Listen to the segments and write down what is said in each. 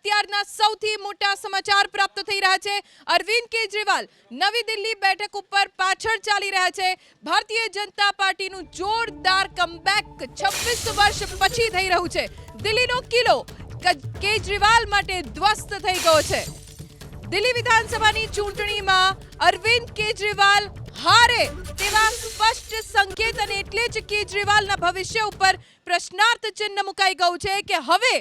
અત્યારના સૌથી મોટા સમાચાર પ્રાપ્ત થઈ રહ્યા છે। અરવિંદ કેજરીવાલ નવી દિલ્હી બેઠક ઉપર પાછળ ચાલી રહ્યા છે। ભારતીય જનતા પાર્ટીનું જોરદાર કમબેક 26 વર્ષ પછી થઈ રહ્યું છે। દિલ્હીનો કિલ્લો કેજરીવાલ માટે ધ્વસ્ત થઈ ગયો છે। દિલ્હી વિધાનસભાની ચૂંટણીમાં અરવિંદ કેજરીવાલ હારે તેવા સ્પષ્ટ સંકેત અને એટલે જ કેજરીવાલના ભવિષ્ય ઉપર પ્રશ્નાર્થ ચિહ્ન મુકાઈ ગયું છે કે હવે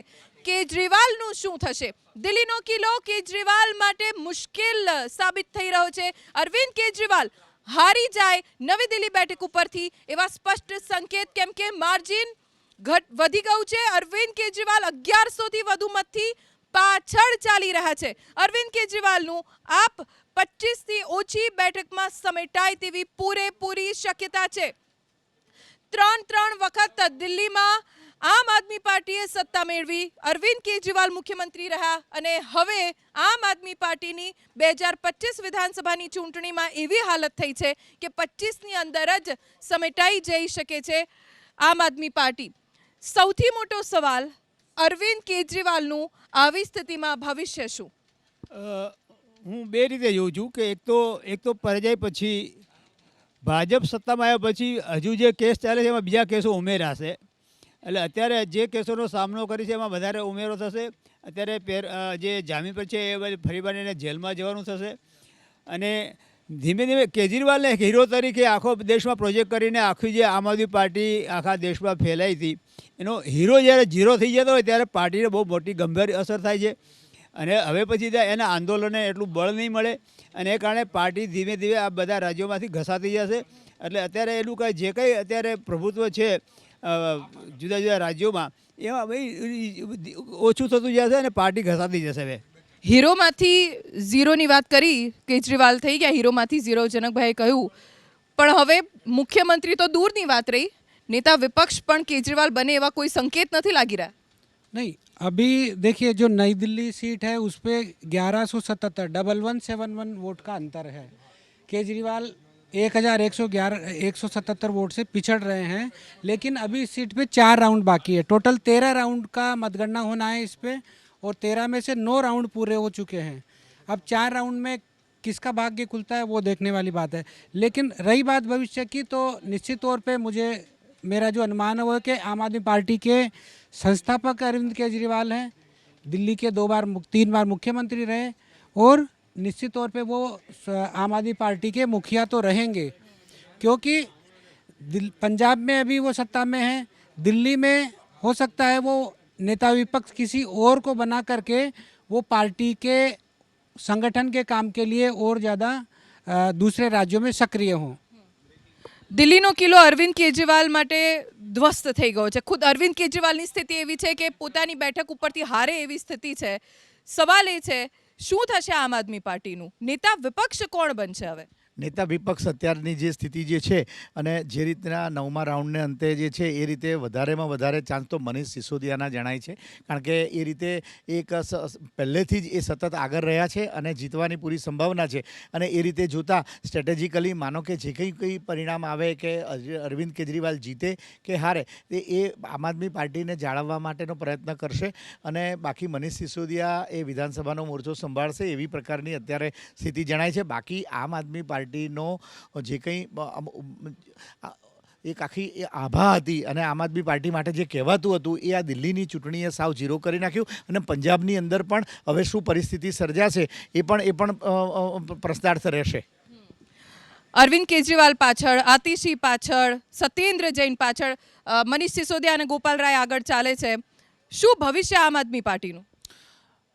કેજરીવાલનું શું થશે। દિલ્હીનો કિલ્લો કેજરીવાલ માટે મુશ્કેલ સાબિત થઈ રહ્યો છે। અરવિંદ કેજરીવાલ હારી જાય નવી દિલ્હી બેઠક ઉપરથી એવા સ્પષ્ટ સંકેત, કેમ કે માર્જિન વધી ગયું છે। અરવિંદ કેજરીવાલ 1100 થી વધુ મતથી પાછળ ચાલી રહ્યા છે। અરવિંદ કેજરીવાલનું આપ 25 થી ઓછી બેઠકમાં સમેટાય તેવી પૂરેપૂરી શક્યતા છે। ત્રણ વખત દિલ્હીમાં આમ આદમી પાર્ટીએ સત્તા મેળવી, અરવિંદ કેજરીવાલ મુખ્યમંત્રી રહ્યા અને હવે આમ આદમી પાર્ટીની 2025 વિધાનસભાની ચૂંટણીમાં એવી હાલત થઈ છે કે 25ની અંદર જ સમેટાઈ જઈ શકે છે આમ આદમી પાર્ટી। સૌથી મોટો સવાલ અરવિંદ કેજરીવાલનું આવી સ્થિતિમાં ભવિષ્ય શું? હું બે રીતે જોઉં છું કે એક તો પરાજય પછી ભાજપ સત્તામાં આવ્યા પછી હજુ જે કેસ ચાલે છે એમાં બીજા કેસો ઉમેરાશે, એટલે અત્યારે જે કેસોનો સામનો કરી છે એમાં વધારે ઉમેરો થશે। અત્યારે જે જામીન પર છે એ ફરીવાર એને જેલમાં જવાનું થશે અને ધીમે ધીમે કેજરીવાલને હીરો તરીકે આખો દેશમાં પ્રોજેક્ટ કરીને આખી જે આમ આદમી પાર્ટી આખા દેશમાં ફેલાઈ હતી એનો હીરો જ્યારે ઝીરો થઈ જતો હોય ત્યારે પાર્ટીને બહુ મોટી ગંભીર અસર થાય છે અને હવે પછી એના આંદોલને એટલું બળ નહીં મળે અને એ કારણે પાર્ટી ધીમે ધીમે આ બધા રાજ્યોમાંથી ઘસાતી જશે। એટલે અત્યારે એનું જે કંઈ અત્યારે પ્રભુત્વ છે જુદા જુદા રાજ્યોમાં એમાં ભાઈ ઓછું થતું જશે અને પાર્ટી ઘસાતી જશે। હવે હીરોમાંથી ઝીરોની વાત કરી, કેજરીવાલ થઈ ગયા હીરોમાંથી ઝીરો, જનકભાઈએ કહ્યું, પણ હવે મુખ્યમંત્રી તો દૂરની વાત રહી, नेता विपक्ष पण केजरीवाल बने एवा कोई संकेत नहीं लागी रहा। नहीं, अभी देखिए जो नई दिल्ली सीट है उस पर 1177 वोट का अंतर है। केजरीवाल 1177 वोट से पिछड़ रहे हैं, लेकिन अभी इस सीट पे 4 राउंड बाकी है। टोटल 13 राउंड का मतगणना होना है इस पे और 13 में से 9 राउंड पूरे हो चुके हैं। अब 4 राउंड में किसका भाग्य खुलता है वो देखने वाली बात है। लेकिन रही बात भविष्य की, तो निश्चित तौर पे मेरा जो अनुमान है वो है कि आम आदमी पार्टी के संस्थापक अरविंद केजरीवाल हैं, दिल्ली के 3 बार मुख्यमंत्री रहे और निश्चित तौर पे वो आम आदमी पार्टी के मुखिया तो रहेंगे, क्योंकि पंजाब में अभी वो सत्ता में हैं। दिल्ली में हो सकता है वो नेता विपक्ष किसी और को बना करके वो पार्टी के संगठन के काम के लिए और ज़्यादा दूसरे राज्यों में सक्रिय हों। दिल्लीનો કિલ્લો અરવિંદ કેજરીવાલ માટે ધ્વસ્ત થઈ ગયો છે। ખુદ અરવિંદ કેજરીવાલની સ્થિતિ એવી છે કે પોતાની બેઠક ઉપરથી હારે એવી સ્થિતિ છે। સવાલ એ છે શું થશે આમ આદમી પાર્ટીનું? નેતા વિપક્ષ કોણ બનશે હવે? નેતા વિપક્ષ અત્યારની જે સ્થિતિ જે છે અને જે રીતના 9મા રાઉન્ડને અંતે જે છે એ રીતે વધારેમાં વધારે ચાન્સ તો મનીષ સિસોદિયાના જણાય છે, કારણ કે એ રીતે એક પહેલેથી જ એ સતત આગળ રહ્યા છે અને જીતવાની પૂરી સંભાવના છે। અને એ રીતે જોતાં સ્ટ્રેટેજિકલી માનો કે જે કંઈ પરિણામ આવે કે અરવિંદ કેજરીવાલ જીતે કે હારે એ આમ આદમી પાર્ટીને જાળવવા માટેનો પ્રયત્ન કરશે અને બાકી મનીષ સિસોદિયા એ વિધાનસભાનો મોરચો સંભાળશે એવી પ્રકારની અત્યારે સ્થિતિ જણાય છે। બાકી આમ આદમી પાર્ટીનો જે કંઈ એક આખી આભા હતી અને આમ આદમી પાર્ટી માટે જે કહેવાતું હતું એ આ દિલ્હીની ચૂંટણીએ સાવ ઝીરો કરી નાખ્યું અને પંજાબની અંદર પણ હવે શું પરિસ્થિતિ સર્જાશે એ પણ પ્રશ્નાર્થ રહેશે। અરવિંદ કેજરીવાલ પાછળ, આતિશી પાછળ, સત્યેન્દ્ર જૈન પાછળ, મનીષ સિસોદિયા અને ગોપાલ રાય આગળ ચાલે છે। શું ભવિષ્ય આમ આદમી પાર્ટીનું?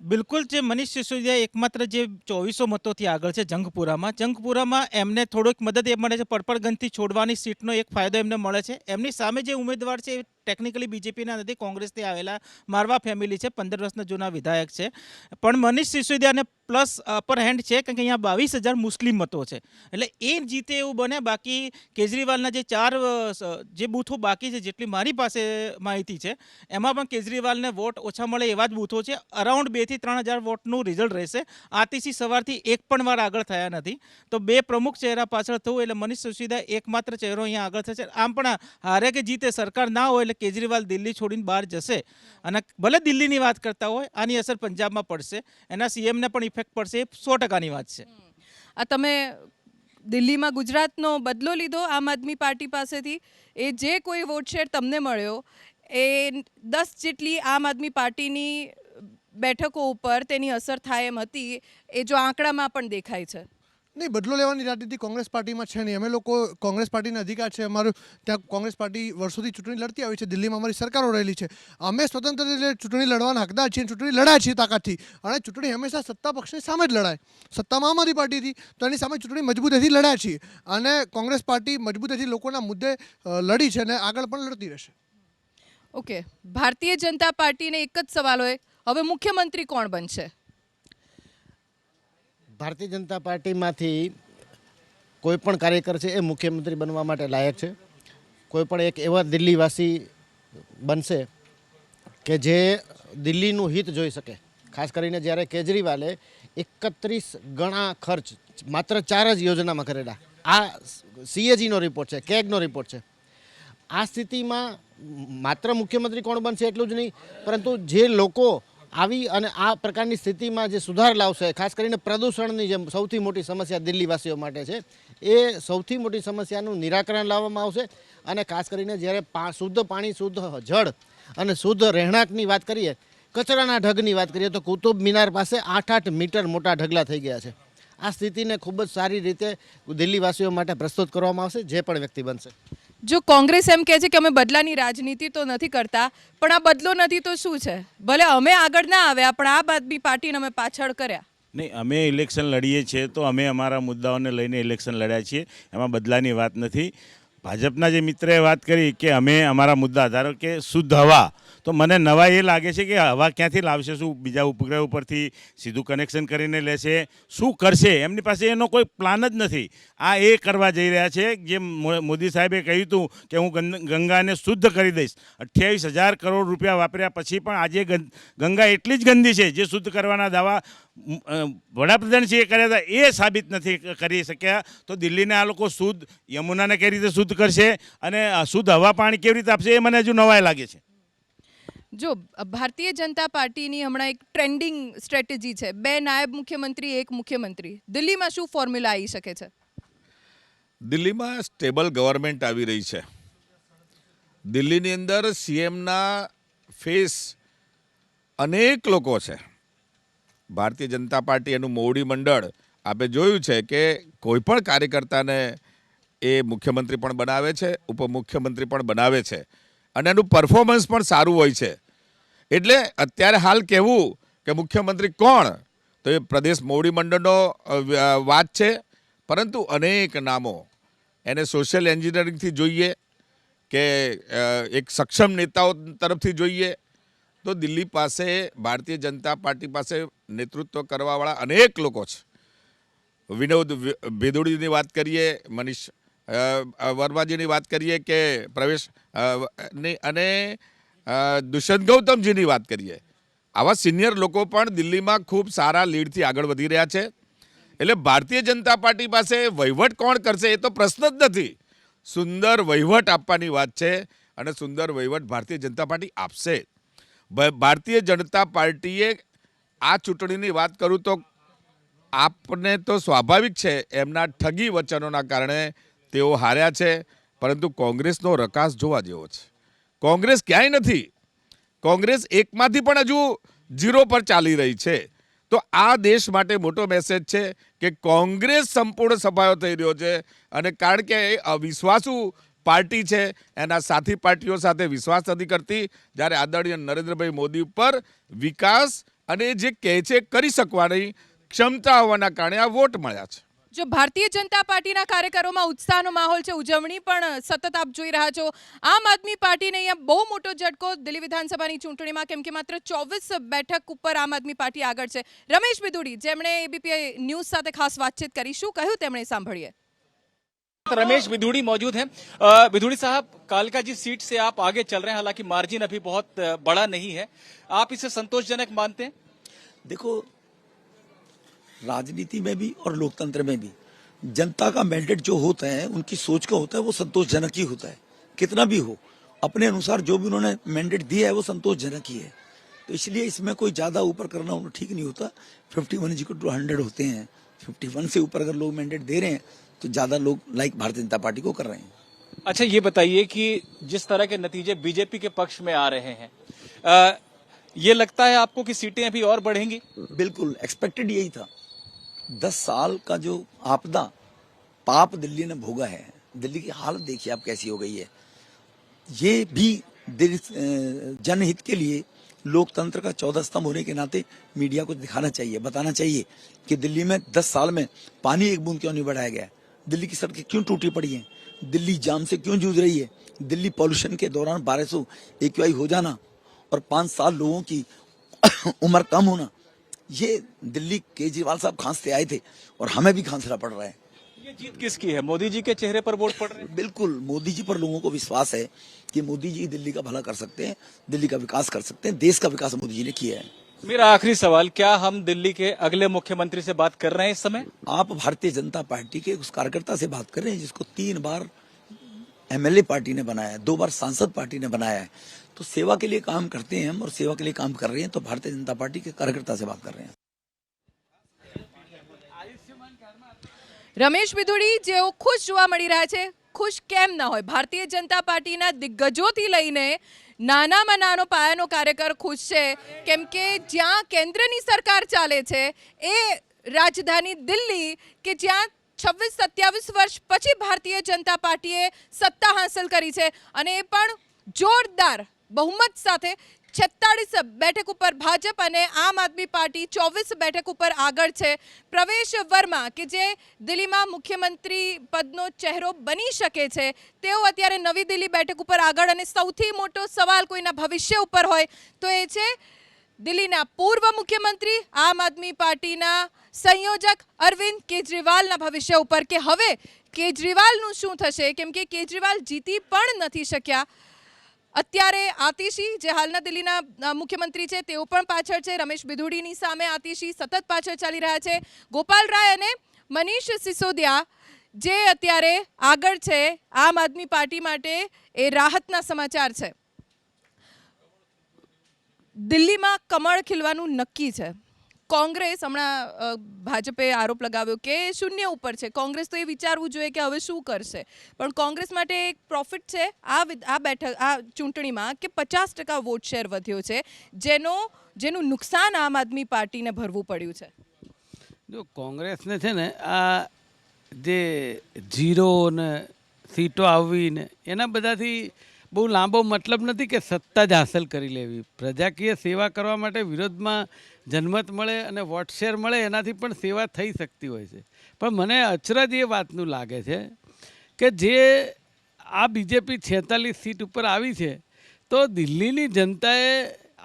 બિલકુલ, જે મનીષ સિસોદિયા એકમાત્ર જે 2400 મતોથી આગળ છે જંગપુરામાં એમને થોડોક મદદ એ મળે છે। પડપળગંજથી છોડવાની સીટનો એક ફાયદો એમને મળે છે। એમની સામે જે ઉમેદવાર છે એ ટેકનિકલી બીજેપીના નથી, કોંગ્રેસથી આવેલા મારવા ફેમિલી છે, 15 વર્ષના જૂના વિધાયક છે, પણ મનીષ સિસોદિયાને પ્લસ અપર હેન્ડ છે કારણ કે અહીંયા 22,000 મુસ્લિમ મતો છે, એટલે એ જીતે એવું બને। બાકી કેજરીવાલના જે 4 જે બૂથો બાકી છે, જેટલી મારી પાસે માહિતી છે એમાં પણ કેજરીવાલને વોટ ઓછા મળે એવા જ બૂથો છે। અરાઉન્ડ 2,000 થી 3,000 વોટનું રિઝલ્ટ રહેશે। આતિશી સવારથી એક પણ વાર આગળ થયા નથી, તો 2 પ્રમુખ ચહેરા પાછળ થવું એટલે મનીષ સિસોદિયા એકમાત્ર ચહેરો અહીંયા આગળ થશે। આમ પણ હારે કે જીતે સરકાર ના હોય એટલે કેજરીવાલ દિલ્હી છોડીને બહાર જશે અને ભલે દિલ્હીની વાત કરતા હોય, આની અસર પંજાબમાં પડશે, એના સીએમને પણ ઇફેક્ટ પડશે, એ 100%ની વાત છે. આ તમે દિલ્હીમાં ગુજરાતનો બદલો લીધો આમ આદમી પાર્ટી પાસેથી, એ જે કોઈ વોટ શેર તમને મળ્યો એ 10 જેટલી આમ આદમી પાર્ટીની બેઠકો ઉપર તેની અસર થાય એમ હતી, એ જો આંકડામાં પણ દેખાય છે. નહીં, બદલો લેવાની રાજનીતિ કોંગ્રેસ પાર્ટીમાં છે નહીં. અમે લોકો કોંગ્રેસ પાર્ટીના અધિકાર છે અમારું, ત્યાં કોંગ્રેસ પાર્ટી વર્ષોથી ચૂંટણી લડતી આવી છે, દિલ્હીમાં અમારી સરકારો રહેલી છે. અમે સ્વતંત્ર રીતે ચૂંટણી લડવાના હકદાર છીએ, ચૂંટણી લડાય છીએ તાકાતથી, અને ચૂંટણી હંમેશા સત્તા પક્ષની સામે જ લડાય. સત્તામાં આમ આદમી પાર્ટી હતી તો એની સામે ચૂંટણી મજબૂતીથી લડાય છીએ, અને કોંગ્રેસ પાર્ટી મજબૂતીથી લોકોના મુદ્દે લડી છે અને આગળ પણ લડતી રહેશે. ઓકે, ભારતીય જનતા પાર્ટીને એક જ સવાલ હોય, હવે મુખ્યમંત્રી કોણ બનશે? ભારતીય જનતા પાર્ટીમાંથી કોઈ પણ કાર્યકર છે એ મુખ્યમંત્રી બનવા માટે લાયક છે. કોઈ પણ એક એવા દિલ્હીવાસી બનશે કે જે દિલ્હીનું હિત જોઈ શકે. ખાસ કરીને જ્યારે કેજરીવાલે 31 ગણા ખર્ચ માત્ર 4 જ યોજનામાં કરેલા, આ CAGનો રિપોર્ટ છે, કેગનો રિપોર્ટ છે. આ સ્થિતિમાં માત્ર મુખ્યમંત્રી કોણ બનશે એટલું જ નહીં, પરંતુ જે લોકો આવી અને આ પ્રકારની સ્થિતિમાં જે સુધાર લાવશે, ખાસ કરીને પ્રદૂષણની જે સૌથી મોટી સમસ્યા દિલ્હીવાસીઓ માટે છે, એ સૌથી મોટી સમસ્યાનું નિરાકરણ લાવવામાં આવશે. અને ખાસ કરીને જ્યારે શુદ્ધ પાણી, શુદ્ધ જળ અને શુદ્ધ રહેણાંકની વાત કરીએ, કચરાના ઢગની વાત કરીએ તો કુતુબ મિનાર પાસે 8-8 મીટર મોટા ઢગલા થઈ ગયા છે. આ સ્થિતિને ખૂબ જ સારી રીતે દિલ્હીવાસીઓ માટે પ્રસ્તુત કરવામાં આવશે, જે પણ વ્યક્તિ બનશે. જો કોંગ્રેસ એમ કહે છે કે અમે બદલાની રાજનીતિ તો નથી કરતા, પણ આ બદલો નથી તો શું છે? ભલે અમે આગળ ના આવ્યા, પણ આમ આદમી પાર્ટીને અમે પાછળ કર્યા. નહીં, અમે ઇલેક્શન લડીએ છીએ તો અમે અમારા મુદ્દાઓને લઈને ઇલેક્શન લડ્યા છીએ, એમાં બદલાની વાત નથી. ભાજપના જે મિત્રએ વાત કરી કે અમે અમારા મુદ્દા, ધારો કે શુદ્ધ હવા, તો મને નવા એ લાગે છે કે હવા ક્યાંથી લાવશે? શું બીજા ઉપગ્રહ ઉપરથી સીધું કનેક્શન કરીને લેશે? શું કરશે? એમની પાસે એનો કોઈ પ્લાન જ નથી. આ એ કરવા જઈ રહ્યા છે જે મોદી સાહેબે કહ્યું હતું કે હું ગંગાને શુદ્ધ કરી દઈશ. 28,000 કરોડ રૂપિયા વાપર્યા પછી પણ આજે ગંગા એટલી જ ગંદી છે જે શુદ્ધ કરવાના દાવા વડાપ્રધાનશ્રીએ કર્યા હતા એ સાબિત નથી કરી શક્યા. તો દિલ્હીને આ લોકો શુદ્ધ યમુનાને કઈ રીતે શુદ્ધ કરશે અને શુદ્ધ હવા પાણી કેવી રીતે આપશે, એ મને હજુ નવાઈ લાગે છે. જો ભારતીય જનતા પાર્ટીની હમણાં એક ટ્રેન્ડિંગ સ્ટ્રેટેજી છે, 2 નાયબ મુખ્યમંત્રી 1 મુખ્યમંત્રી. દિલ્હીમાં શું ફોર્મ્યુલા આવી શકે છે? દિલ્હીમાં સ્ટેબલ ગવર્મેન્ટ આવી રહી છે. દિલ્હીની અંદર CMના ફેસ અનેક લોકો છે. ભારતીય જનતા પાર્ટી એનું મોવડી મંડળ આપણે જોયું છે કે કોઈ પણ કાર્યકર્તાને એ મુખ્યમંત્રી પણ બનાવે છે, ઉપમુખ્યમંત્રી પણ બનાવે છે, અને એનું પરફોર્મન્સ પણ સારું હોય છે. એટલે અત્યારે હાલ કહેવું કે મુખ્યમંત્રી કોણ, તો એ પ્રદેશ મોવડી મંડળનો વાત છે, પરંતુ અનેક નામો એને સોશિયલ એન્જિનિયરિંગથી જોઈએ કે એક સક્ષમ નેતાઓ તરફથી જોઈએ તો દિલ્હી પાસે ભારતીય જનતા પાર્ટી પાસે નેતૃત્વ કરવાવાળા અનેક લોકો છે. વિનોદ ભેદોડીની વાત કરીએ, મનીષ વર્માજીની વાત કરીએ કે પ્રવેશ અને દુષ્યંત ગૌતમજીની વાત કરીએ, આવા સિનિયર લોકો પણ દિલ્હીમાં ખૂબ સારા લીડથી આગળ વધી રહ્યા છે. એટલે ભારતીય જનતા પાર્ટી પાસે વહીવટ કોણ કરશે એ તો પ્રશ્ન જ નથી. સુંદર વહીવટ આપવાની વાત છે અને સુંદર વહીવટ ભારતીય જનતા પાર્ટી આપશે. ભારતીય જનતા પાર્ટીએ આ ચૂંટણીની વાત કરું તો આપને તો સ્વાભાવિક છે એમના ઠગી વચનોના કારણે તેઓ હાર્યા છે, પરંતુ કોંગ્રેસનો રકાસ જોવા જેવો છે. કોંગ્રેસ ક્યાંય નથી. કોંગ્રેસ એકમાંથી પણ હજુ 0 પર ચાલી રહી છે. તો આ દેશ માટે મોટો મેસેજ છે કે કોંગ્રેસ સંપૂર્ણ સફાયો થઈ રહ્યો છે, અને કારણ કે અવિશ્વાસુ પાર્ટી છે, એના સાથી પાર્ટીઓ સાથે વિશ્વાસ નથી કરતી. જ્યારે આદરણીય નરેન્દ્રભાઈ મોદી ઉપર વિકાસ અને જે કહે છે કરી શકવાની ક્ષમતા હોવાના કારણે આ વોટ મળ્યા છે. જો ભારતીય જનતા પાર્ટીના કાર્યકરોમાં ઉત્સાહનો માહોલ છે, ઉજવણી પણ સતત આપ જોઈ રહ્યા છો. આમ આદમી પાર્ટીને અહીંયા બહુ મોટો ઝટકો દિલ્હી વિધાનસભાની ચૂંટણીમાં, કેમ કે માત્ર 24 બેઠક ઉપર આમ આદમી પાર્ટી આગળ છે. રમેશ બિધુડી, જેમણે ABP ન્યૂઝ સાથે ખાસ વાતચીત કરી, શું કહ્યું તેમણે સાંભળીએ. रमेश बिधूड़ी मौजूद हैं। बिधूड़ी साहब, कालका जी सीट से आप आगे चल रहे हैं, हालांकि मार्जिन अभी बहुत बड़ा नहीं है, आप इसे संतोषजनक मानते हैं? देखो, राजनीति में भी और लोकतंत्र में भी जनता का मैंडेट जो होता है, उनकी सोच का होता है, वो संतोषजनक ही होता है, कितना भी हो। अपने अनुसार जो भी उन्होंने मैंडेट दिया है वो संतोषजनक ही है। तो इसलिए इसमें कोई ज़्यादा ऊपर करना उन्हें ठीक नहीं होता। 51 होते हैं, 51 से ऊपर अगर लोग मैंडेट दे रहे हैं तो ज़्यादा लोग लाइक भारतीय जनता पार्टी को कर रहे हैं। अच्छा, ये बताइए कि जिस तरह के नतीजे बीजेपी के पक्ष में आ रहे हैं, ये लगता है आपको कि सीटें अभी और बढ़ेंगी? बिल्कुल एक्सपेक्टेड यही था। 10 साल का जो आपदा पाप दिल्ली ने भोगा है, दिल्ली की हालत देखिए आप कैसी हो गई है। ये भी जनहित के लिए लोकतंत्र का 14 स्तंभ होने के नाते मीडिया को दिखाना चाहिए, बताना चाहिए कि दिल्ली में 10 साल में पानी एक बूंद क्यों नहीं बढ़ाया गया, दिल्ली की सड़कें क्यों टूटी पड़ी हैं, दिल्ली जाम से क्यों जूझ रही है, दिल्ली पॉल्यूशन के दौरान 1200 AQI हो जाना और 5 साल लोगों की उम्र कम होना, ये दिल्ली केजरीवाल साहब खांसते आए थे और हमें भी खांसना पड़ रहा है। ये जीत किसकी है? मोदी जी के चेहरे पर वोट पड़ रहे हैं? बिल्कुल मोदी जी पर लोगों को विश्वास है कि मोदी जी दिल्ली का भला कर सकते हैं, दिल्ली का विकास कर सकते हैं, देश का विकास मोदी जी ने किया है। मेरा आखिरी सवाल, क्या हम दिल्ली के अगले मुख्यमंत्री से बात कर रहे हैं इस समय? आप भारतीय जनता पार्टी के उस कार्यकर्ता से बात कर रहे हैं जिसको 3 बार MLA पार्टी ने बनाया है, 2 बार सांसद पार्टी ने बनाया है। तो सेवा के लिए काम करते हैं हम और सेवा के लिए काम कर रहे हैं, तो भारतीय जनता पार्टी के कार्यकर्ता से बात कर रहे हैं। રમેશ વિધુડી જેઓ ખુશ જોવા મળી રહ્યા છે, ખુશ કેમ ન હોય? ભારતીય જનતા પાર્ટીના દિગ્ગજોથી લઈને નાનામાં નાનો પાયાનો કાર્યકર ખુશ છે, કેમ કે જ્યાં કેન્દ્રની સરકાર ચાલે છે એ રાજધાની દિલ્હી કે જ્યાં 26-27 વર્ષ પછી ભારતીય જનતા પાર્ટીએ સત્તા હાંસલ કરી છે અને એ પણ જોરદાર બહુમત સાથે 46 બેઠક ઉપર ભાજપ અને આમ આદમી પાર્ટી 24 બેઠક ઉપર આગળ છે। પ્રવેશ વર્મા કે જે દિલ્હીમાં મુખ્યમંત્રી પદનો ચહેરો બની શકે છે, તેઓ અત્યારે નવી દિલ્હી બેઠક ઉપર આગળ અને સૌથી મોટો સવાલ કોઈના ભવિષ્ય ઉપર હોય તો એ છે દિલ્હીના પૂર્વ મુખ્યમંત્રી આમ આદમી પાર્ટીના સંયોજક અરવિંદ કેજરીવાલના ભવિષ્ય ઉપર કે હવે કેજરીવાલનું શું થશે, કેમ કે કેજરીવાલ જીતી પણ નથી શક્યા। અત્યારે આતિશી જે હાલના દિલ્હીના મુખ્યમંત્રી છે તેઓ પણ પાછળ છે, રમેશ વિધુડીની સામે આતિશી સતત પાછળ ચાલી રહ્યા છે, ગોપાલ રાય અને મનીષ સિસોદિયા જે અત્યારે આગળ છે આમ આદમી પાર્ટી માટે એ રાહતના સમાચાર છે। દિલ્હીમાં કમળ ખીલવાનું નક્કી છે। કોંગ્રેસ હમણાં ભાજપે આરોપ લગાવ્યો કે શૂન્ય ઉપર છે, કોંગ્રેસ તો એ વિચારવું જોઈએ કે હવે શું કરશે, પણ કોંગ્રેસ માટે એક પ્રોફિટ છે આ ચૂંટણીમાં કે 50% વોટ શેર વધ્યો છે, જેનું નુકસાન આમ આદમી પાર્ટીને ભરવું પડ્યું છે। જો કોંગ્રેસને છે ને આ જે ઝીરો ને સીટો આવવી ને એના બધાથી બહુ લાંબો મતલબ નથી કે સત્તા જ હાંસલ કરી લેવી। પ્રજાકીય સેવા કરવા માટે વિરોધમાં જનમત મળે અને વોટ શેર મળે એનાથી પણ સેવા થઈ શકતી હોય છે। પણ મને અચરજ એ વાતનું લાગે છે કે જે આ બીજેપી 46 સીટ ઉપર આવી છે તો દિલ્હીની જનતાએ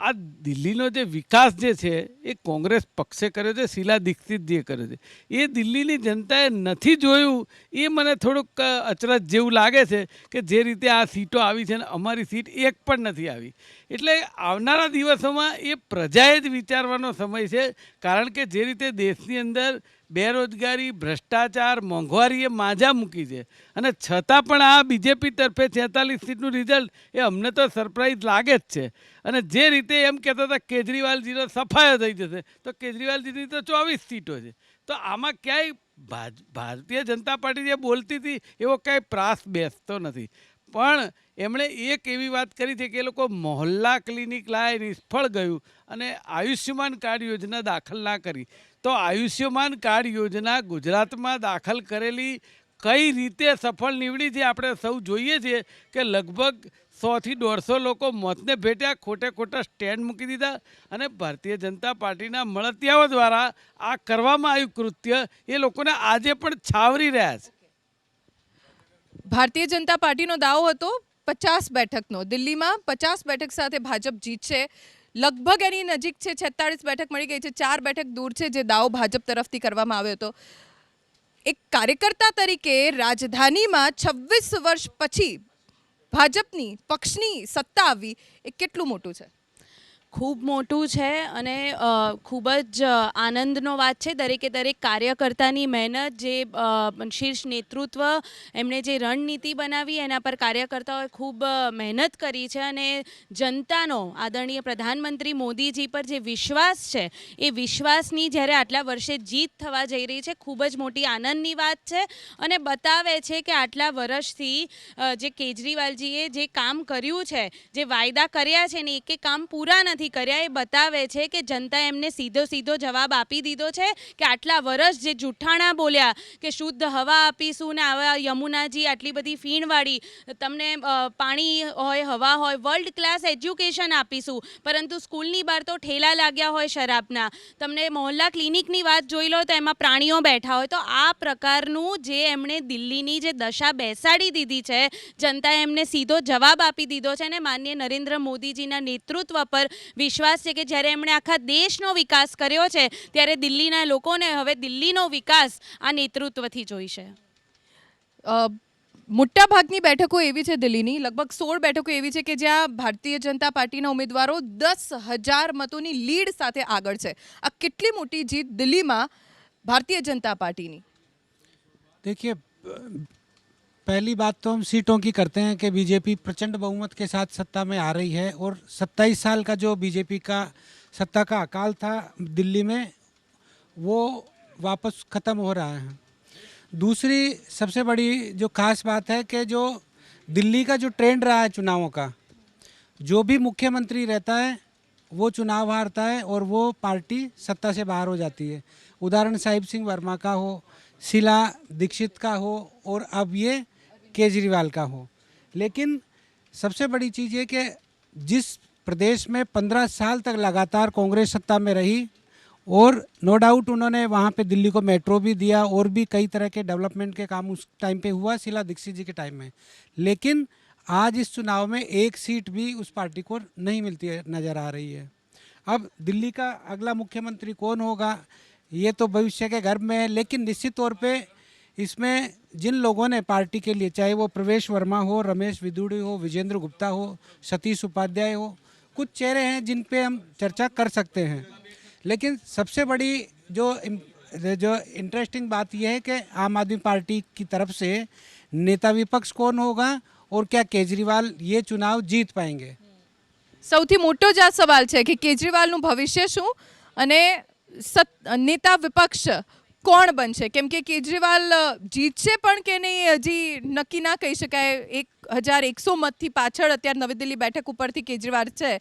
આ દિલ્હીનો જે વિકાસ જે છે એ કોંગ્રેસ પક્ષે કર્યો છે, શીલા દીક્ષિતજીએ કર્યો છે, એ દિલ્હીની જનતાએ નથી જોયું। એ મને થોડુંક અચરજ જેવું લાગે છે કે જે રીતે આ સીટો આવી છે ને અમારી સીટ એક પણ નથી આવી। એટલે આવનારા દિવસોમાં એ પ્રજાએ જ વિચારવાનો સમય છે, કારણ કે જે રીતે દેશની અંદર બેરોજગારી, ભ્રષ્ટાચાર, મોંઘવારીએ માજા મૂકી છે અને છતાં પણ આ બીજેપી તરફે 46 સીટનું રિઝલ્ટ એ અમને તો સરપ્રાઈઝ લાગે જ છે। અને જે રીતે એમ કહેતા હતા કેજરીવાલજીનો સફાયો થઈ જશે, તો કેજરીવાલજીની તો 24 સીટો છે। તો આમાં ક્યાંય ભારતીય જનતા પાર્ટી જે બોલતી હતી એવો કાંઈ પ્રાસ બેસતો નથી। પણ એમણે એક એવી વાત કરી છે કે એ લોકો મોહલ્લા ક્લિનિક લાય નિષ્ફળ ગયું અને આયુષ્યમાન કાર્ડ યોજના દાખલ ના કરી। તો આયુષ્યમાન કાર્ડ યોજના ગુજરાતમાં દાખલ કરેલી કઈ રીતે સફળ નીવડી છે આપણે સૌ જોઈએ છીએ કે લગભગ 100 થી 150 લોકો મોતને ભેટ્યા, ખોટા સ્ટેન્ડ મૂકી દીધા અને ભારતીય જનતા પાર્ટીના મળતિયાઓ દ્વારા આ કરવામાં આવ્યું કૃત્ય એ લોકોને આજે પણ છાવરી રહ્યા છે। ભારતીય જનતા પાર્ટીનો દાવો હતો 50 બેઠકનો, દિલ્હીમાં 50 બેઠક સાથે ભાજપ જીતશે, લગભગ એની નજીક છે, 46 બેઠક મળી ગઈ છે, 4 બેઠક દૂર છે જે દાવો ભાજપ તરફથી કરવામાં આવ્યો હતો। એક કાર્યકર્તા તરીકે રાજધાનીમાં 26 વર્ષ પછી ભાજપની પક્ષની સત્તા આવી એ કેટલું મોટું છે? ખૂબ મોટું છે અને ખૂબ જ આનંદનો વાત છે. દરેકે દરેક કાર્યકર્તાની મહેનત, જે શીર્ષ નેતૃત્વ એમણે જે રણનીતિ બનાવી એના પર કાર્યકર્તાઓએ ખૂબ મહેનત કરી છે અને જનતાનો આદરણીય પ્રધાનમંત્રી મોદીજી પર જે વિશ્વાસ છે એ વિશ્વાસની જ્યારે આટલા વર્ષે જીત થવા જઈ રહી છે, ખૂબ જ મોટી આનંદની વાત છે અને બતાવે છે કે આટલા વર્ષથી જે કેજરીવાલજીએ જે કામ કર્યું છે, જે વાયદા કર્યા છે ને એક કામ પૂરા નથી કર્યા, એ બતાવે છે કે જનતાએ એમને સીધો જવાબ આપી દીધો છે કે આટલા વર્ષ જે જૂઠાણા બોલ્યા કે શુદ્ધ હવા આપીશું ને આવા યમુનાજી આટલી બધી ફીણવાળી તમને પાણી હોય, હવા હોય, વર્લ્ડ ક્લાસ એજ્યુકેશન આપીશું, પરંતુ સ્કૂલની બહાર તો ઠેલા લાગ્યા હોય શરાબના, તમને મોહલ્લા ક્લિનિકની વાત જોઈ લો તો એમાં પ્રાણીઓ બેઠા હોય. તો આ પ્રકારનું જે એમણે દિલ્હીની જે દશા બેસાડી દીધી છે, જનતાએ એમને સીધો જવાબ આપી દીધો છે અને માનનીય નરેન્દ્ર મોદીજીના નેતૃત્વ પર વિશ્વાસ છે કે જ્યારે એમણે આખા દેશનો વિકાસ કર્યો છે ત્યારે દિલ્હીના લોકોને હવે દિલ્હીનો વિકાસ આ નેતૃત્વથી જોઈશે. મોટા ભાગની બેઠકો એવી છે દિલ્હીની, લગભગ 16 બેઠકો એવી છે કે જ્યાં ભારતીય જનતા પાર્ટીના ઉમેદવારો 10,000 મતોની લીડ સાથે આગળ છે. આ કેટલી મોટી જીત દિલ્હીમાં भारतीय जनता पार्टी ની? देखिए, पहली बात तो हम सीटों की करते हैं कि बीजेपी प्रचंड बहुमत के साथ सत्ता में आ रही है और 27 साल का जो बीजेपी का सत्ता का अकाल था दिल्ली में, वो वापस ख़त्म हो रहा है. दूसरी सबसे बड़ी जो खास बात है कि जो दिल्ली का जो ट्रेंड रहा है चुनावों का, जो भी मुख्यमंत्री रहता है वो चुनाव हारता है और वो पार्टी सत्ता से बाहर हो जाती है. उदाहरण साहिब सिंह वर्मा का हो, शीला दीक्षित का हो और अब ये केजरीवाल का हो. लेकिन सबसे बड़ी चीज़ ये कि जिस प्रदेश में 15 साल तक लगातार कांग्रेस सत्ता में रही और नो डाउट उन्होंने वहाँ पे दिल्ली को मेट्रो भी दिया और भी कई तरह के डेवलपमेंट के काम उस टाइम पे हुआ शीला दीक्षित जी के टाइम में, लेकिन आज इस चुनाव में एक सीट भी उस पार्टी को नहीं मिलती है, नज़र आ रही है. अब दिल्ली का अगला मुख्यमंत्री कौन होगा ये तो भविष्य के गर्भ में है, लेकिन निश्चित तौर पे इसमें जिन लोगों ने पार्टी के लिए, चाहे वो प्रवेश वर्मा हो, रमेश विदुड़ी हो, विजेंद्र गुप्ता हो, सतीश उपाध्याय हो, कुछ चेहरे हैं जिन पे हम चर्चा कर सकते हैं. लेकिन सबसे बड़ी जो इंटरेस्टिंग बात यह है कि आम आदमी पार्टी की तरफ से नेता विपक्ष कौन होगा और क्या केजरीवाल ये चुनाव जीत पाएंगे. સૌથી મોટો જ આ સવાલ છે કે કેજરીવાલનું ભવિષ્ય શું અને નેતા વિપક્ષ કોણ બનશે, કેમ કે કેજરીવાલ જીતશે પણ કે નહીં હજી નક્કી ના કહી શકાય. 1,100 મતથી પાછળ અત્યારે નવી દિલ્હી બેઠક ઉપરથી કેજરીવાલ છે,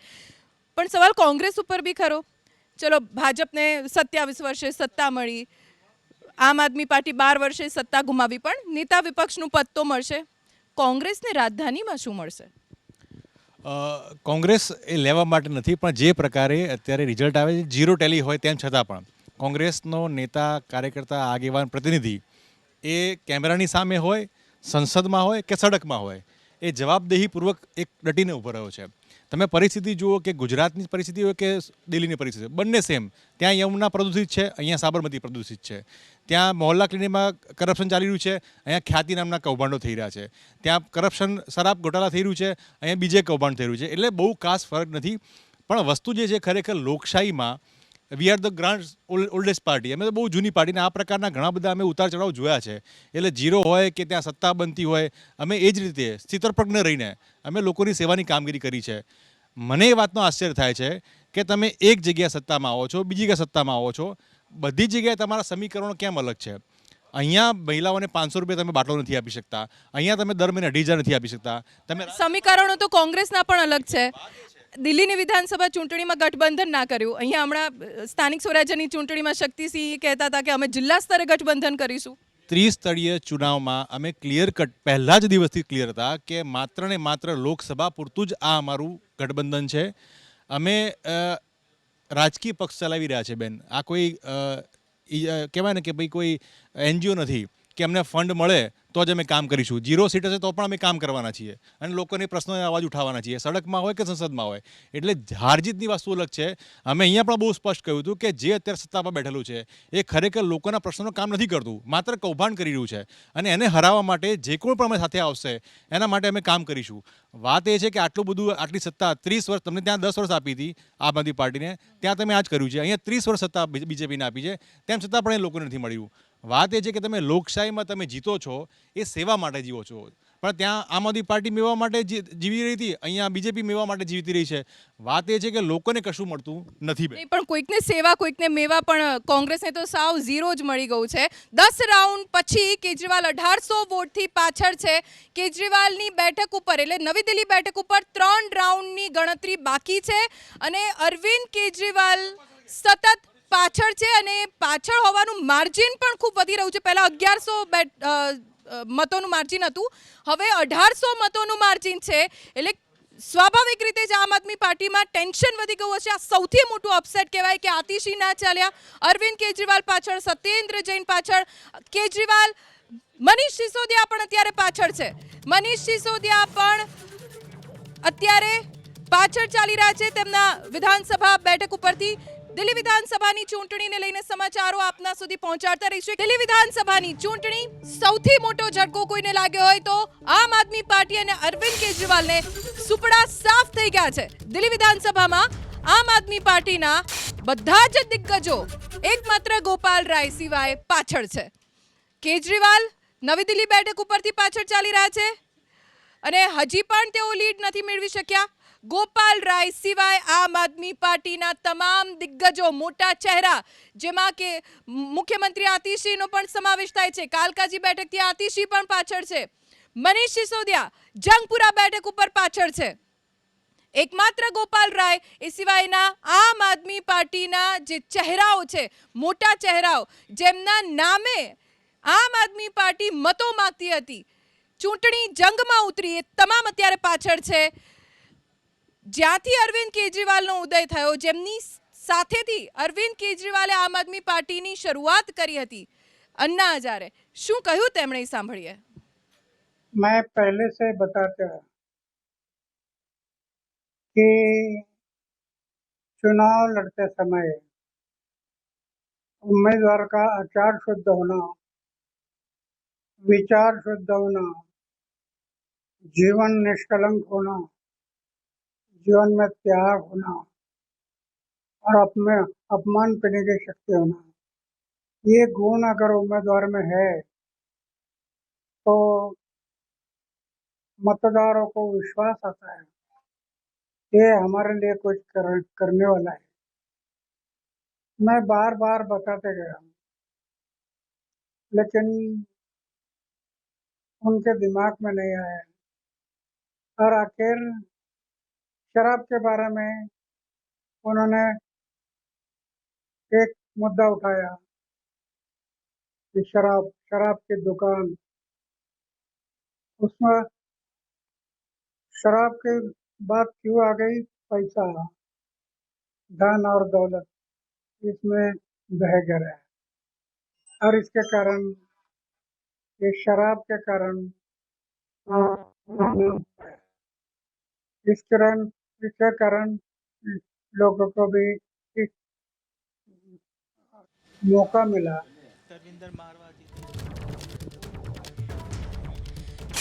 પણ સવાલ કોંગ્રેસ ઉપર બી ખરો. ચલો, ભાજપને 27 વર્ષે સત્તા મળી, આમ આદમી પાર્ટી 12 વર્ષે સત્તા ગુમાવી, પણ નેતા વિપક્ષનું પદ તો મળશે. કોંગ્રેસને રાજધાનીમાં શું મળશે? કોંગ્રેસ એ લેવા માટે નથી, પણ જે પ્રકારે અત્યારે રિઝલ્ટ આવે છે, ઝીરો ટેલી હોય તેમ છતાં પણ કોંગ્રેસનો નેતા, કાર્યકર્તા, આગેવાન, પ્રતિનિધિ એ કેમેરાની સામે હોય, સંસદમાં હોય કે સડકમાં હોય, એ જવાબદેહીપૂર્વક એક ડટીને ઊભો રહ્યો છે. તમે પરિસ્થિતિ જુઓ કે ગુજરાતની પરિસ્થિતિ હોય કે દિલ્હીની પરિસ્થિતિ, બંને સેમ. ત્યાં યમુના પ્રદૂષિત છે, અહીંયા સાબરમતી પ્રદૂષિત છે. ત્યાં મોહલ્લા ક્લિનિકમાં કરપ્શન ચાલી રહ્યું છે, અહીંયા ખ્યાતિ નામના કૌભાંડો થઈ રહ્યા છે. ત્યાં કરપ્શન, શરાબ ગોટાળા થઈ રહ્યું છે, અહીંયા બીજે કૌભાંડ થઈ રહ્યું છે. એટલે બહુ ખાસ ફરક નથી. પણ વસ્તુ જે છે ખરેખર લોકશાહીમાં we are the grand oldest party. અમે તો બહુ જૂની પાર્ટીને આ પ્રકારના ઘણા બધા અમે ઉતાર ચઢાવ જોયા છે. એટલે ઝીરો હોય કે ત્યાં સત્તા બનતી હોય, અમે એ જ રીતે સ્થિતપ્રજ્ઞ રહીને અમે લોકોની સેવાની કામગીરી કરી છે. મને એ વાતનો આશ્ચર્ય થાય છે કે તમે એક જગ્યાએ સત્તામાં આવો છો, બીજી જગ્યાએ સત્તામાં આવો છો, બધી જગ્યાએ તમારા સમીકરણો કેમ અલગ છે? અહીંયા મહિલાઓને 500 રૂપિયા તમે બાટલો નથી આપી શકતા, અહીંયા તમે દર મહિને 2,500 નથી આપી શકતા. તમે સમીકરણો તો કોંગ્રેસના પણ અલગ છે. દિલ્હીની વિધાનસભા ચૂંટણીમાં ગઠબંધન ના કર્યું. અહીંયા હમણાં સ્થાનિક સ્વરાજ્યની ચૂંટણીમાં શક્તિસિંહ કહેતા હતા કે અમે જિલ્લા સ્તરે ગઠબંધન કરીશું. ત્રિસ્તરીય ચુનાવમાં અમે ક્લિયર કટ પહેલા જ દિવસથી ક્લિયર હતા કે માત્ર ને માત્ર લોકસભા પૂરતું જ આ અમારું ગઠબંધન છે. અમે રાજકીય પક્ષ ચલાવી રહ્યા છે બેન. આ કોઈ કહેવાય ને કે ભાઈ કોઈ NGO નથી. કે અમને ફંડ મળે તો જ અમે કામ કરીશું. 0 સીટ હશે તો પણ અમે કામ કરવાના છીએ અને લોકોને પ્રશ્નોએ અવાજ ઉઠાવવાના છીએ, સડકમાં હોય કે સંસદમાં હોય. એટલે હાર જીતની વસ્તુ અલગ છે. અમે અહીંયા પણ બહુ સ્પષ્ટ કહ્યું હતું કે જે અત્યારે સત્તા પર બેઠેલું છે એ ખરેખર લોકોના પ્રશ્નોનું કામ નથી કરતું, માત્ર કૌભાંડ કરી રહ્યું છે. અને એને હરાવવા માટે જે કોઈ પણ અમે સાથે આવશે એના માટે અમે કામ કરીશું. વાત એ છે કે આટલી સત્તા 30 વર્ષ તમને ત્યાં 10 વર્ષ આપી હતી આમ આદમી પાર્ટીને, ત્યાં તમે આ જ કર્યું છે. અહીંયા 30 વર્ષ સત્તા બીજેપીને આપી છે, તેમ છતાં પણ એ લોકોને નથી મળ્યું. વાત એ છે કે તમે લોકશાહીમાં તમે જીતો છો એ સેવા માટે જીવો છો, પણ ત્યાં આમ આદમી પાર્ટી મેળવવા માટે જીવી રહી હતી, અહીંયા બીજેપી મેળવવા માટે જીવતી રહી છે. વાત એ છે કે લોકોને કશું મળતું નથી. નહીં, પણ કોઈકને સેવા કોઈકને મેવા, પણ કોંગ્રેસને તો સાવ 0 જ મળી ગયું છે. 10 રાઉન્ડ પછી કેજરીવાલ 1800 વોટથી પાછળ છે. કેજરીવાલની બેઠક ઉપર એટલે નવી દિલ્હી બેઠક ઉપર 3 રાઉન્ડની ગણતરી બાકી છે અને અરવિંદ કેજરીવાલ સતત પાછળ છે અને પાછળ હોવાનું માર્જિન પણ ખૂબ વધી રહ્યું છે. પહેલા 1100 મતોનું માર્જિન હતું, હવે 1800 મતોનું માર્જિન છે. એટલે સ્વાભાવિક રીતે જ આમ આદમી પાર્ટીમાં ટેન્શન વધી ગયું હશે. આ સૌથી મોટું અપસેટ કહેવાય કે આતિશી ના ચાલ્યા, અરવિંદ કેજરીવાલ પાછળ, સત્યેન્દ્ર જૈન પાછળ, કેજરીવાલ, મનીષ સિસોદિયા પણ અત્યારે પાછળ છે. મનીષ સિસોદિયા પણ અત્યારે પાછળ ચાલી રહ્યા છે તેમના વિધાનસભા બેઠક ઉપરથી. દિલ્હી વિધાનસભાની ચૂંટણીને લઈને સમાચારો આપના સુધી પહોંચાડતા રહીશું. દિલ્હી વિધાનસભાની ચૂંટણી સૌથી મોટો ઝટકો કોઈને લાગ્યો હોય તો આમ આદમી પાર્ટી અને અરવિંદ કેજરીવાલને સુપડા સાફ થઈ ગયા છે. દિલ્હી વિધાનસભામાં આમ આદમી પાર્ટીના બધા જ દિગ્ગજો એકમાત્ર ગોપાલ રાય સિવાય પાછળ છે. કેજરીવાલ નવી દિલ્હી બેઠક ઉપરથી પાછળ ચાલી રહ્યા છે અને હજી પણ તેઓ લીડ નથી મેળવી શક્યા. ગોપાલ રાય સિવાય આમ આદમી પાર્ટીના તમામ દિગ્ગજો, મોટા ચહેરા, જેમાં કે મુખ્યમંત્રી આતિશીનો પણ સમાવેશ થાય છે. કાલકાજી બેઠકથી આતિશી પણ પાછળ છે. મનીષ સિસોદિયા જંગપુરા બેઠક ઉપર પાછળ છે. એકમાત્ર ગોપાલ રાય એ સિવાયના આમ આદમી પાર્ટીના જે ચહેરાઓ છે, મોટા ચહેરાઓ, જેમના નામે આમ આદમી પાર્ટી મતો માંગતી હતી, ચૂંટણી જંગમાં ઉતરી, એ તમામ અત્યારે પાછળ છે. જ્યાંથી અરવિંદ કેજરીવાલનો ઉદય થયો, જેમની સાથેથી અરવિંદ કેજરીવાલે આમ આદમી પાર્ટીની શરૂઆત કરી હતી, अन्ना हजारे, શું કહ્યું તેમણે સાંભળીએ. मैं पहले से बताता कि चुनाव लड़ते समय उम्मीदवार का आचार शुद्ध होना, विचार शुद्ध होना, जीवन निष्कलंक होना, जीवन में त्याग होना और अपमान करने की शक्ति होना, ये गुण अगर उम्मीदवार में है तो मतदारों को विश्वास आता है ये हमारे लिए कुछ करने वाला है. मैं बार बार बताते गया लेकिन उनके दिमाग में नहीं आया और आखिर शराब के बारे में उन्होंने एक मुद्दा उठाया कि शराब की दुकान, उसमें शराब की बात क्यों आ गई? पैसा, धन और दौलत इसमें बह गया और इसके कारण, ये शराब के कारण इसके कारण लोगों को भी मौका मिला.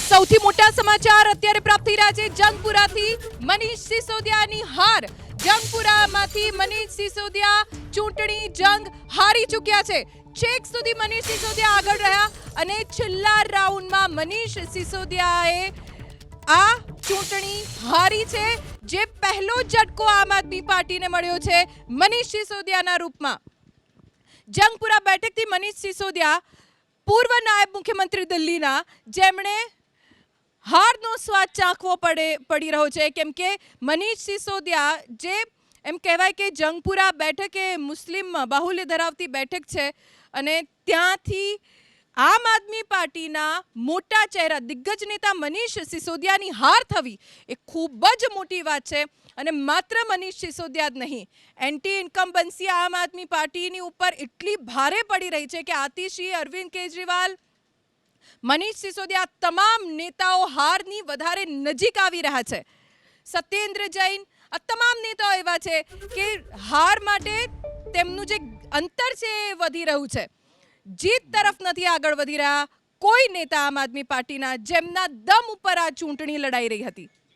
સૌથી મોટા સમાચાર અત્યારે પ્રાપ્ત થઈ રહ્યા છે જંગપુરાથી. મનીષ સિસોદિયાની હાર. જંગપુરામાંથી મનીષ સિસોદિયા ચૂંટણી જંગ હારી ચૂક્યા છે. છેક સુધી મનીષ સિસોદિયા આગળ રહ્યા અને છેલ્લા રાઉન્ડમાં મનીષ સિસોદિયાએ આ ચૂંટણી હારી છે, જે પહેલો ઝટકો આમ આદમી પાર્ટીને મળ્યો છે મનીષ સિસોદિયાના રૂપમાં. જંગપુરા બેઠકથી મનીષ સિસોદિયા પૂર્વ નાયબ મુખ્યમંત્રી દિલ્હીના, જેમણે હારનો સ્વાદ ચાખવો પડી રહ્યો છે, કેમ કે મનીષ સિસોદિયા જે એમ કહેવાય કે જંગપુરા બેઠક એ મુસ્લિમ બાહુલ્ય ધરાવતી બેઠક છે અને ત્યાંથી આમ આદમી પાર્ટીના મોટા ચહેરા, દિગ્ગજ નેતા મનીષ સિસોદિયાની હાર થવી એ ખૂબ જ મોટી વાત છે. અને માત્ર મનીષ સિસોદિયા જ નહીં, એન્ટી ઇન્કમ્બન્સી આમ આદમી પાર્ટીની ઉપર એટલી ભારે પડી રહી છે કે આતિશી, અરવિંદ કેજરીવાલ, મનીષ સિસોદિયા તમામ નેતાઓ હારની વધારે નજીક આવી રહ્યા છે. સત્યેન્દ્ર જૈન, આ તમામ નેતાઓ એવા છે કે હાર માટે તેમનું જે અંતર છે એ વધી રહ્યું છે. જીત તરફ નથી આગળ વધી રહ્યા કોઈ નેતા આમ આદમી પાર્ટીના, જેમના દમ ઉપર આ ચૂંટણી લડાઈ રહી હતી.